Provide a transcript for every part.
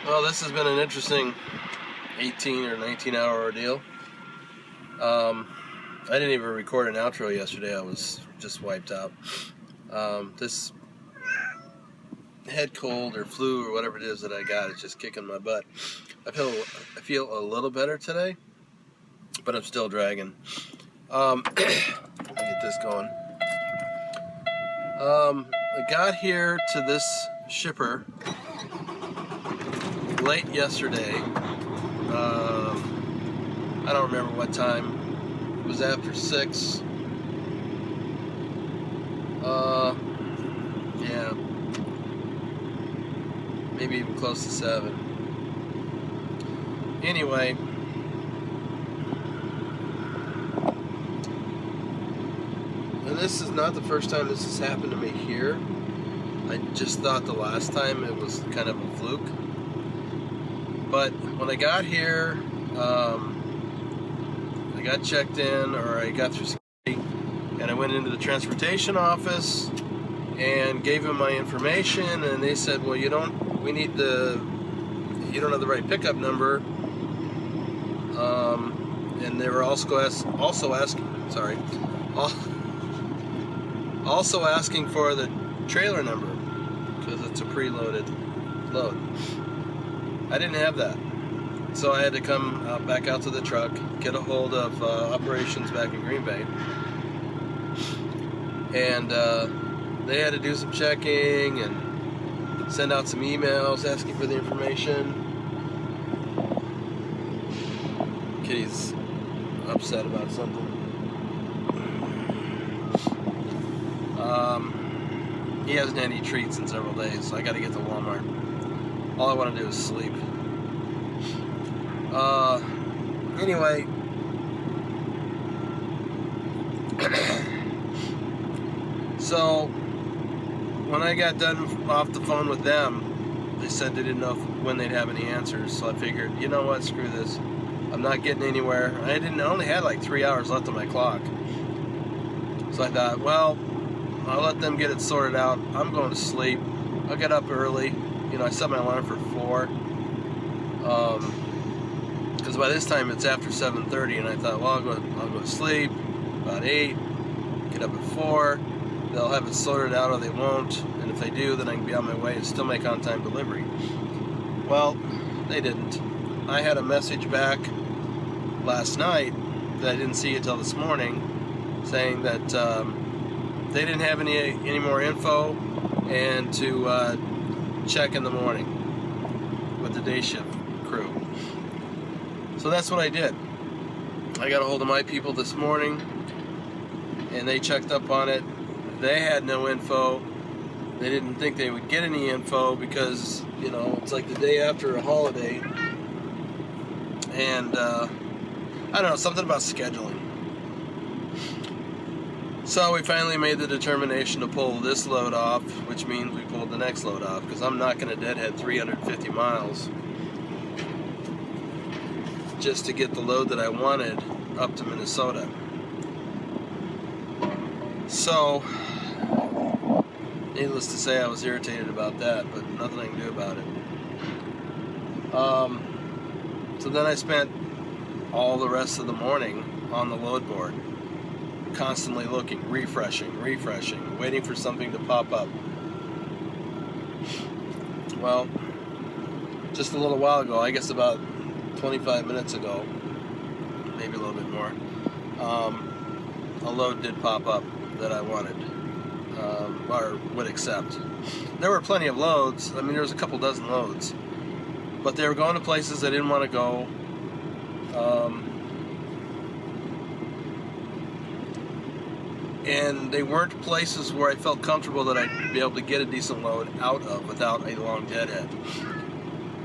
Well, this has been an interesting 18 or 19 hour ordeal. I didn't even record an outro yesterday. I was just wiped out. This head cold or flu or whatever it is that I got is just kicking my butt. I feel a little better today, but I'm still dragging. Let me get this going. I got here to this shipper late yesterday. I don't remember what time. It was after 6. Yeah, maybe even close to 7. Anyway, and this is not the first time this has happened to me here. I just thought the last time it was kind of a fluke. But when I got here, I got checked in, or I got through security, and I went into the transportation office and gave them my information, and they said, well, you don't have the right pickup number. And they were also asking for the trailer number because it's a preloaded load. I didn't have that, so I had to come back out to the truck, get a hold of operations back in Green Bay, and they had to do some checking and send out some emails asking for the information. Kitty's upset about something. He hasn't had any treats in several days, so I got to get to Walmart. All I want to do is sleep. Anyway, so when I got done off the phone with them, they said they didn't know when they'd have any answers. So I figured, you know what, screw this. I'm not getting anywhere. I only had like 3 hours left on my clock. So I thought, well, I'll let them get it sorted out. I'm going to sleep. I'll get up early. I set my alarm for 4. Because by this time it's after 7:30, and I thought, well, I'll go to sleep about 8. Get up at 4. They'll have it sorted out, or they won't. And if they do, then I can be on my way and still make on-time delivery. Well, they didn't. I had a message back last night that I didn't see until this morning, saying that they didn't have any more info, and to check in the morning with the day shift crew. So that's what I did. I got a hold of my people this morning, and they checked up on it. They had no info. They didn't think they would get any info because, it's like the day after a holiday. And, I don't know, something about scheduling. So we finally made the determination to pull this load off, which means we pulled the next load off, because I'm not going to deadhead 350 miles just to get the load that I wanted up to Minnesota. So, needless to say, I was irritated about that, but nothing I can do about it. So then I spent all the rest of the morning on the load board, constantly looking, refreshing, waiting for something to pop up. Well, just a little while ago, I guess about 25 minutes ago, maybe a little bit more, a load did pop up that I wanted, or would accept. There were plenty of loads. I mean, there was a couple dozen loads, but they were going to places I didn't want to go. And they weren't places where I felt comfortable that I'd be able to get a decent load out of without a long deadhead.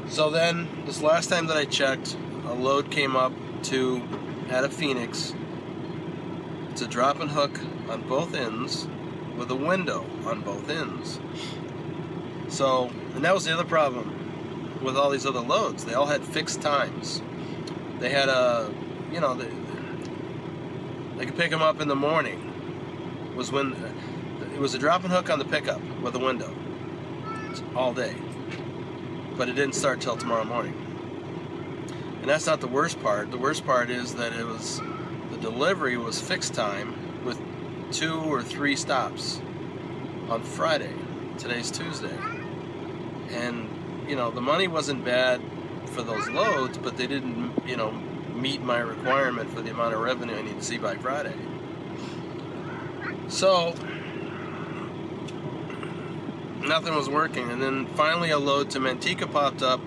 So then, this last time that I checked, a load came up out of Phoenix. It's a drop and hook on both ends with a window on both ends. So, and that was the other problem with all these other loads. They all had fixed times. They had they could pick them up in the morning. It was a drop and hook on the pickup with a window all day. but it didn't start till tomorrow morning. And that's not the worst part. The worst part is that the delivery was fixed time with 2 or 3 stops on Friday. Today's Tuesday. And, you know, the money wasn't bad for those loads, but they didn't, you know, meet my requirement for the amount of revenue I need to see by Friday. So, nothing was working. And then finally a load to Manteca popped up.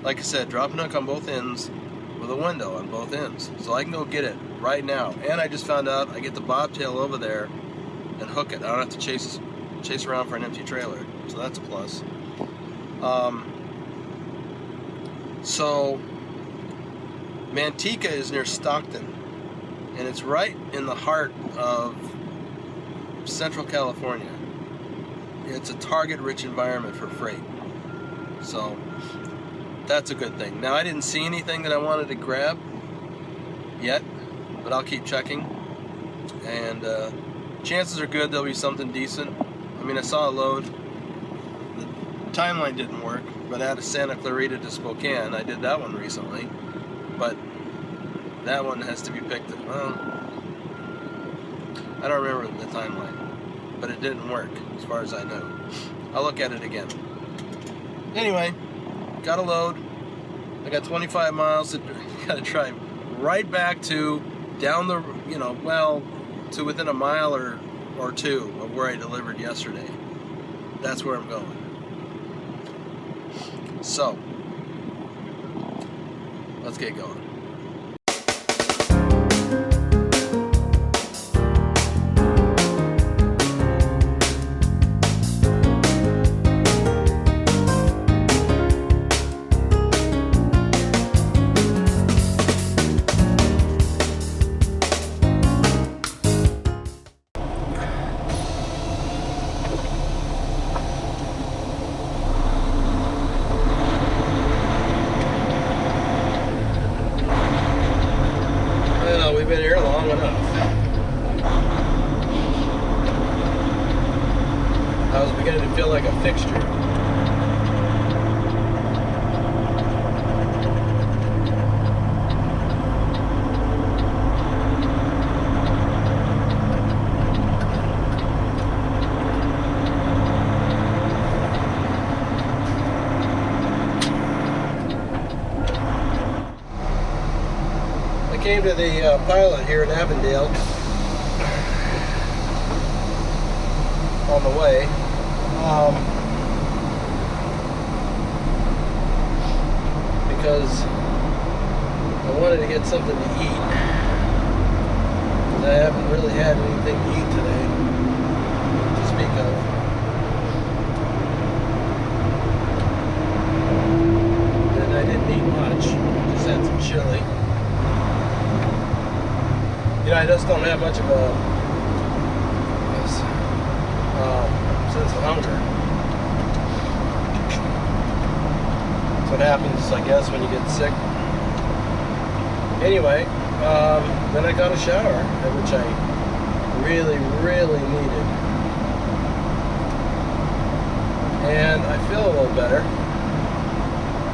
Like I said, drop and hook on both ends with a window on both ends. So I can go get it right now. And I just found out I get the bobtail over there and hook it. I don't have to chase around for an empty trailer. So that's a plus. So Manteca is near Stockton. And it's right in the heart of Central California. It's a target-rich environment for freight. So that's a good thing. Now, I didn't see anything that I wanted to grab yet, but I'll keep checking. And chances are good there'll be something decent. I mean, I saw a load. The timeline didn't work, but out of Santa Clarita to Spokane, I did that one recently. But that one has to be picked up. Well, I don't remember the timeline, but it didn't work as far as I know. I'll look at it again. Anyway, got a load. I got 25 miles to got to drive right back to down the, you know, well, to within a mile or 2 of where I delivered yesterday. That's where I'm going. So, let's get going. We've been here long enough. I was beginning to feel like a fixture. Came to the pilot here in Avondale on the way. Because I wanted to get something to eat. Because I haven't really had anything to eat today to speak of. And I didn't eat much. Just had some chili. You know, I just don't have much of a sense of hunger. That's what happens, I guess, when you get sick. Anyway, then I got a shower, which I really, really needed. And I feel a little better.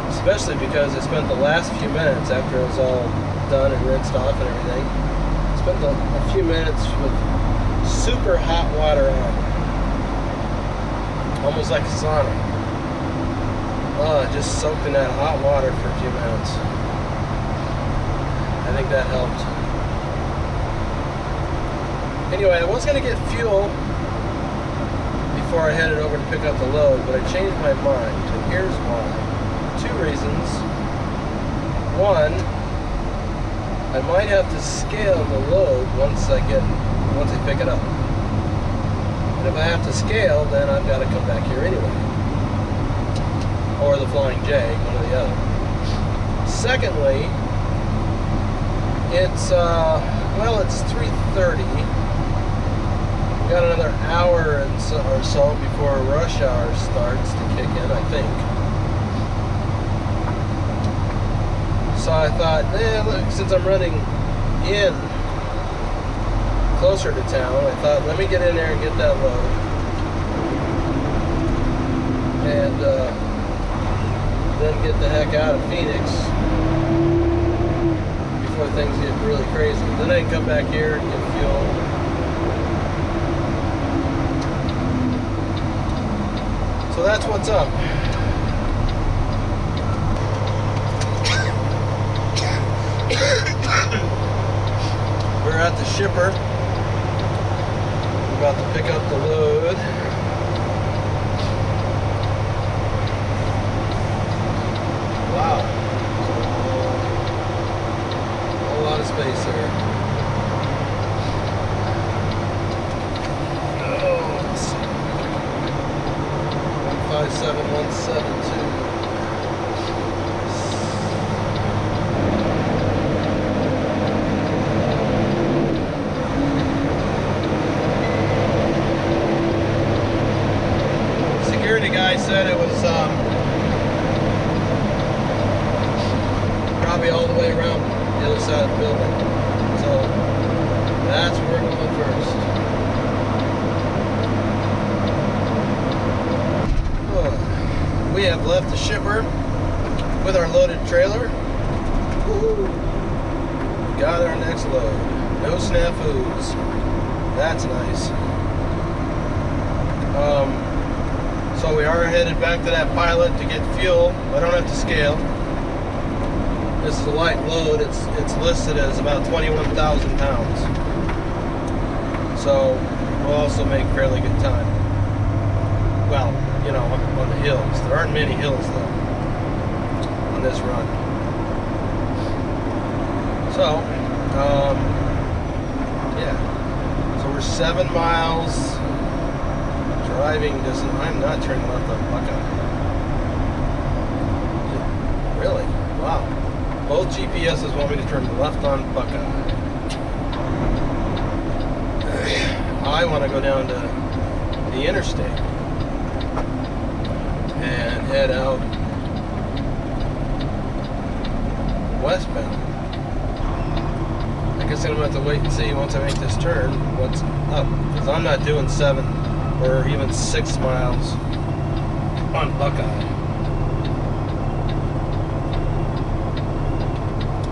Especially because I spent the last few minutes after it was all done and rinsed off and everything. Spent a few minutes with super hot water on, almost like a sauna. Just soaked in that hot water for a few minutes. I think that helped. Anyway, I was going to get fuel before I headed over to pick up the load, but I changed my mind, and here's why. 2 reasons. One, I might have to scale the load once I pick it up. And if I have to scale, then I've got to come back here anyway. Or the Flying J, one or the other. Secondly, it's 3:30. We've got another hour or so before rush hour starts to kick in, I think. So I thought, look, since I'm running in closer to town, I thought, let me get in there and get that load. And then get the heck out of Phoenix before things get really crazy. Then I can come back here and get fuel. So that's what's up. We're at the shipper. We're about to pick up the load. Wow. A whole lot of space there. Oh, let's see. 157172. Security guy said it was probably all the way around the other side of the building. So that's where we're going first. Oh, we have left the shipper with our loaded trailer. Woo-hoo. Got our next load. No snafus. That's nice. So we are headed back to that pilot to get fuel. I don't have to scale. This is a light load. It's listed as about 21,000 pounds. So we'll also make fairly good time. Well, you know, on the hills. There aren't many hills though on this run. So, yeah. So we're 7 miles. Driving distance. I'm not turning left on Buckeye. Really? Wow. Both GPSs want me to turn left on Buckeye. I want to go down to the interstate and head out westbound. I guess I'm going to have to wait and see once I make this turn what's up. Because I'm not doing 7 or even 6 miles on Buckeye.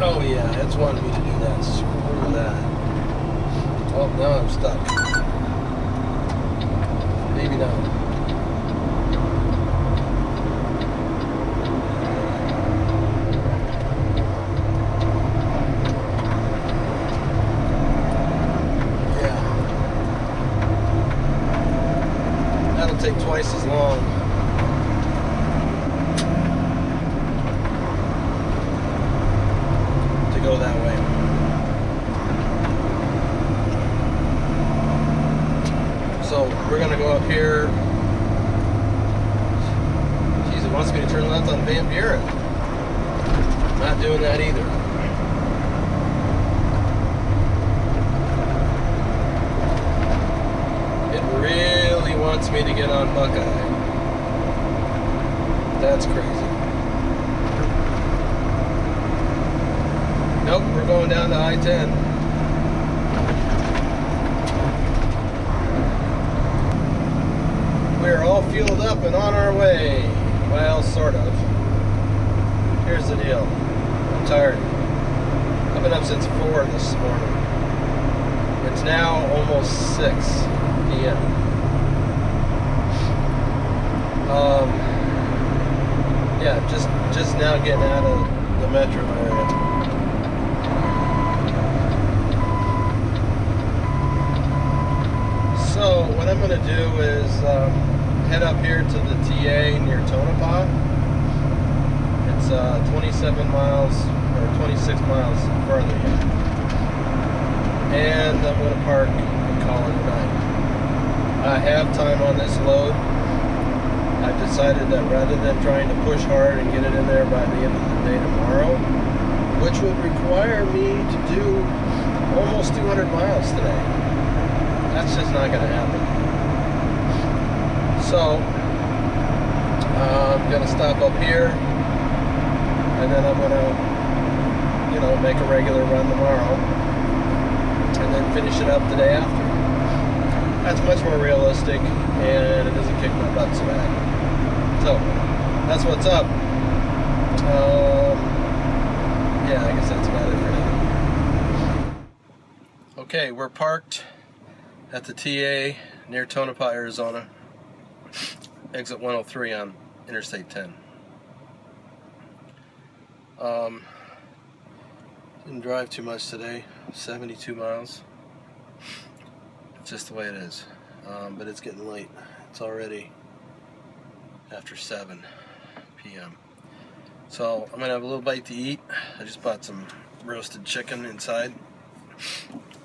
Oh yeah, it's wanting me to do that. Screw that. Oh, now I'm stuck. Maybe not. Take twice as long. To go that way. So we're gonna go up here. Jeez, it wants me to turn left on Van Buren. Not doing that either. Wants me to get on Buckeye. That's crazy. Nope, we're going down to I-10. We're all fueled up and on our way. Well, sort of. Here's the deal. I'm tired. I've been up since 4 this morning. It's now almost 6 p.m. Yeah, just now getting out of the metro area. So what I'm going to do is head up here to the TA near Tonopah. It's 27 miles or 26 miles further yet. And I'm going to park and call it a night. I have time on this load. I've decided that rather than trying to push hard and get it in there by the end of the day tomorrow, which would require me to do almost 200 miles today, that's just not going to happen. So I'm going to stop up here, and then I'm going to, you know, make a regular run tomorrow, and then finish it up the day after. That's much more realistic, and it doesn't kick my butts back. So, that's what's up. Yeah, I guess that's about it for now. Okay, we're parked at the TA near Tonopah, Arizona. Exit 103 on Interstate 10. Didn't drive too much today, 72 miles. It's just the way it is. But it's getting late. It's already after 7 p.m. So I'm gonna have a little bite to eat. I just bought some roasted chicken inside,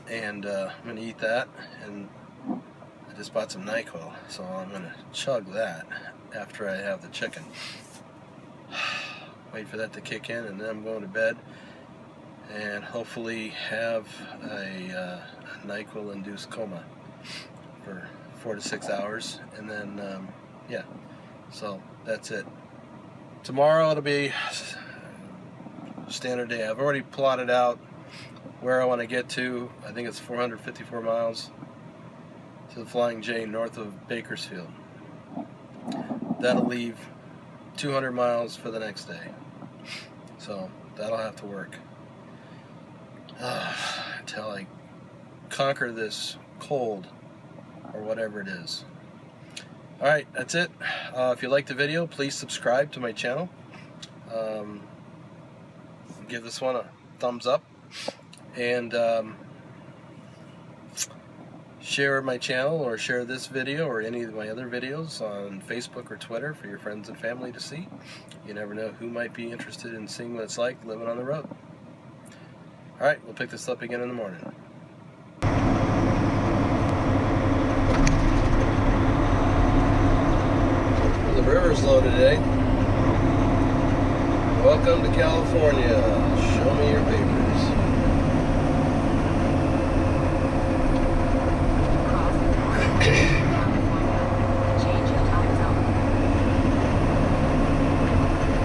and I'm gonna eat that. And I just bought some NyQuil, so I'm gonna chug that after I have the chicken. Wait for that to kick in, and then I'm going to bed, and hopefully have a NyQuil-induced coma for 4 to 6 hours, and then yeah. So that's it. Tomorrow it'll be a standard day. I've already plotted out where I want to get to. I think it's 454 miles to the Flying J north of Bakersfield. That'll leave 200 miles for the next day. So that'll have to work until I conquer this cold or whatever it is. Alright, that's it. If you liked the video, please subscribe to my channel. Give this one a thumbs up. And share my channel, or share this video or any of my other videos on Facebook or Twitter for your friends and family to see. You never know who might be interested in seeing what it's like living on the road. Alright, we'll pick this up again in the morning. The river's low today. Welcome to California. Show me your papers.